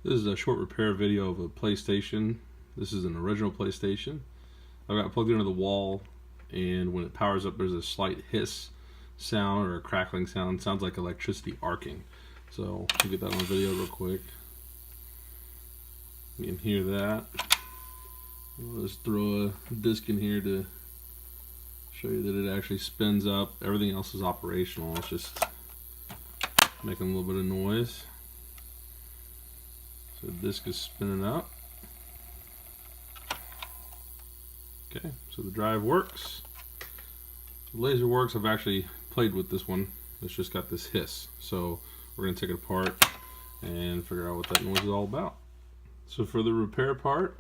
This is a short repair video of a PlayStation. This is an original PlayStation. I got it plugged into the wall, and when it powers up there's a slight hiss sound or a crackling sound. It sounds like electricity arcing. So we'll get that on video real quick. You can hear that. We'll just throw a disc in here to show you that it actually spins up. Everything else is operational. It's just making a little bit of noise. So the disc is spinning up. Okay, so the drive works. The laser works. I've actually played with this one. It's just got this hiss. So we're going to take it apart and figure out what that noise is all about. So for the repair part,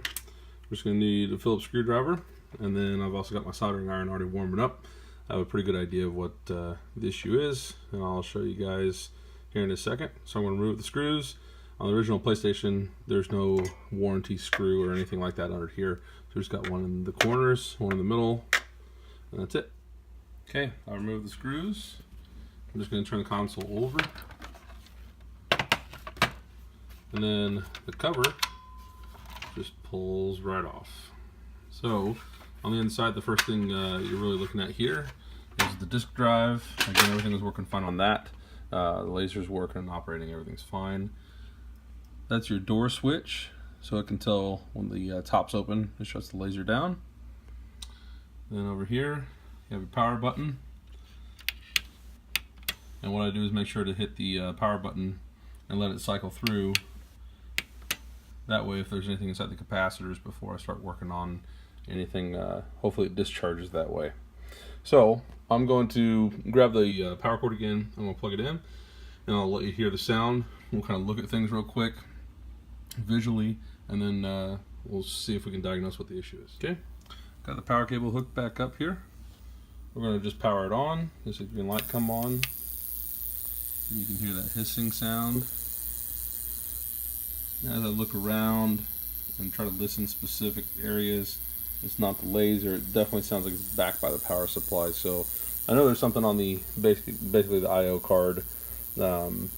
we're just going to need a Phillips screwdriver, and then I've also got my soldering iron already warming up. I have a pretty good idea of what the issue is, and I'll show you guys here in a second. So I'm going to remove the screws. On the original PlayStation, there's no warranty screw or anything like that under here. So we've just got one in the corners, one in the middle, and that's it. Okay, I'll remove the screws. I'm just going to turn the console over. And then the cover just pulls right off. So on the inside, the first thing you're really looking at here is the disk drive. Again, everything is working fine on that. The laser's working and operating, everything's fine. That's your door switch, so it can tell when the top's open, it shuts the laser down. Then over here, you have your power button. And what I do is make sure to hit the power button and let it cycle through. That way, if there's anything inside the capacitors before I start working on anything, hopefully it discharges that way. So I'm going to grab the power cord again. I'm going to plug it in, and I'll let you hear the sound. We'll kind of look at things real quick visually, and then we'll see if we can diagnose what the issue is. Okay, got the power cable hooked back up here. We're going to just power it on. This is green light come on. You can hear that hissing sound. As I look around and try to listen specific areas, it's not the laser. It definitely sounds like it's backed by the power supply. So I know there's something on the basically the I/O card that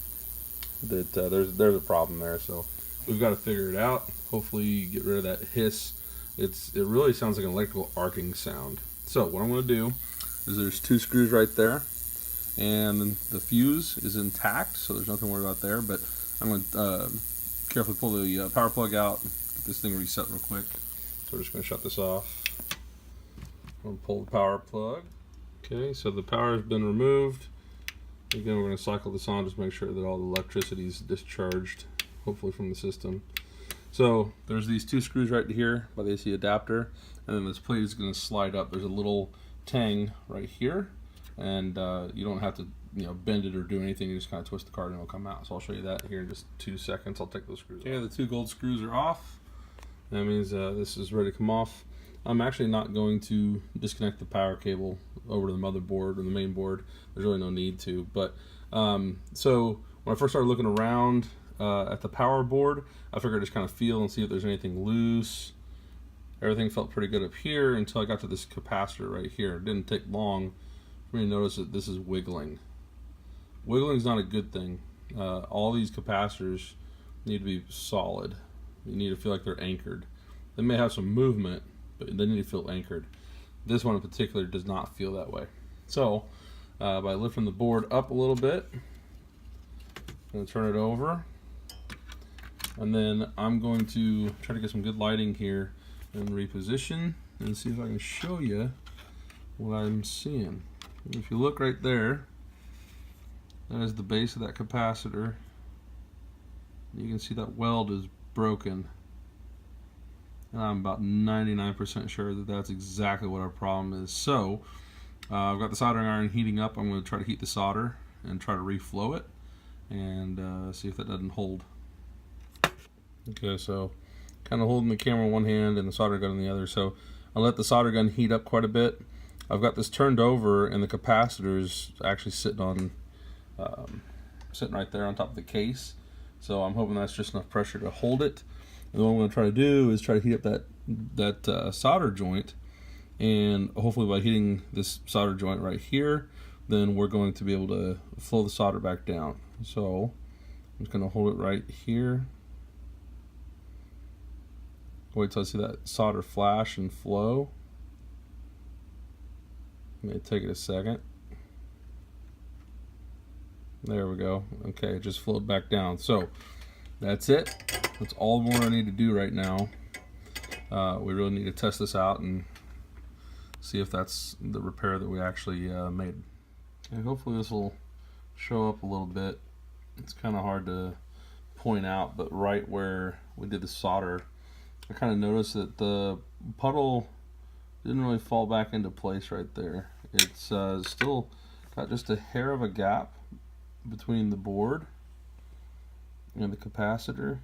there's a problem there. So we've got to figure it out. Hopefully get rid of that hiss. It really sounds like an electrical arcing sound. So what I'm going to do is there's two screws right there, and the fuse is intact, so there's nothing to worry about there. But I'm going to carefully pull the power plug out, get this thing reset real quick. So we're just going to shut this off. I'm going to pull the power plug. Okay, so the power has been removed. Again, we're going to cycle this on, just make sure that all the electricity is discharged, hopefully from the system. So there's these two screws right here by the AC adapter, and then this plate is going to slide up. There's a little tang right here, and you don't have to bend it or do anything. You just kind of twist the card and it'll come out. So I'll show you that here in just 2 seconds. I'll take those screws off. Okay, the two gold screws are off. That means this is ready to come off. I'm actually not going to disconnect the power cable over to the motherboard or the main board. There's really no need to. But so when I first started looking around at the power board, I figured I'd just kind of feel and see if there's anything loose. Everything felt pretty good up here until I got to this capacitor right here. It didn't take long for me to notice that this is wiggling. Wiggling is not a good thing. All these capacitors need to be solid. You need to feel like they're anchored. They may have some movement, but they need to feel anchored. This one in particular does not feel that way. So by lifting the board up a little bit, I'm going to turn it over, and then I'm going to try to get some good lighting here and reposition and see if I can show you what I'm seeing. If you look right there, that is the base of that capacitor. You can see that weld is broken. And I'm about 99% sure that that's exactly what our problem is. So I've got the soldering iron heating up. I'm going to try to heat the solder and try to reflow it and see if that doesn't hold. Okay, so kind of holding the camera in one hand and the solder gun in the other. So I'll let the solder gun heat up quite a bit. I've got this turned over, and the capacitor's actually sitting on sitting right there on top of the case. So I'm hoping that's just enough pressure to hold it. And what I'm going to try to do is try to heat up that solder joint, and hopefully by heating this solder joint right here, then we're going to be able to flow the solder back down. So I'm just going to hold it right here Wait till I see that solder flash and flow. May take it a second. There we go. Okay, it just flowed back down. So that's it. That's all more I need to do right now. We really need to test this out and see if that's the repair that we actually made. And hopefully this will show up a little bit. It's kind of hard to point out, but right where we did the solder, I kind of noticed that the puddle didn't really fall back into place right there. It's still got just a hair of a gap between the board and the capacitor,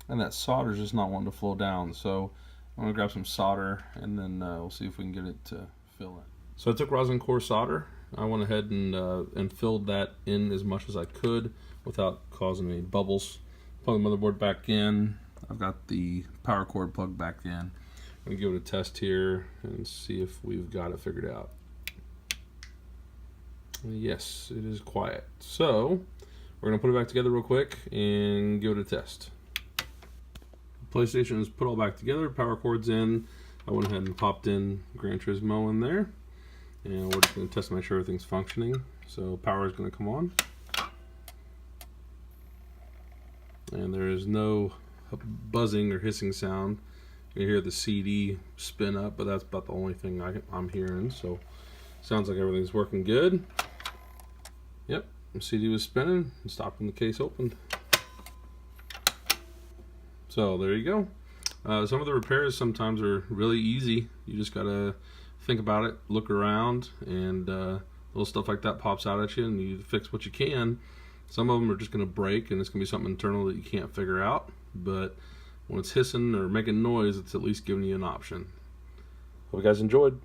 and that solder is just not wanting to flow down. So I'm going to grab some solder and then we'll see if we can get it to fill in. So I took rosin core solder. I went ahead and filled that in as much as I could without causing any bubbles. Plug the motherboard back in. I've got the power cord plugged back in. I'm going to give it a test here and see if we've got it figured out. Yes, it is quiet. So we're going to put it back together real quick and give it a test. PlayStation is put all back together, power cord's in. I went ahead and popped in Gran Turismo in there, and we're just going to test to make sure everything's functioning. So power is going to come on, and there is no buzzing or hissing sound. You can hear the CD spin up, but that's about the only thing I'm hearing. So sounds like everything's working good. Yep, the CD was spinning and stopped when the case opened. So there you go. Some of the repairs sometimes are really easy. You just gotta think about it, look around, and little stuff like that pops out at you, and you fix what you can. Some of them are just gonna break, and it's gonna be something internal that you can't figure out. But when it's hissing or making noise, it's at least giving you an option. Hope you guys enjoyed.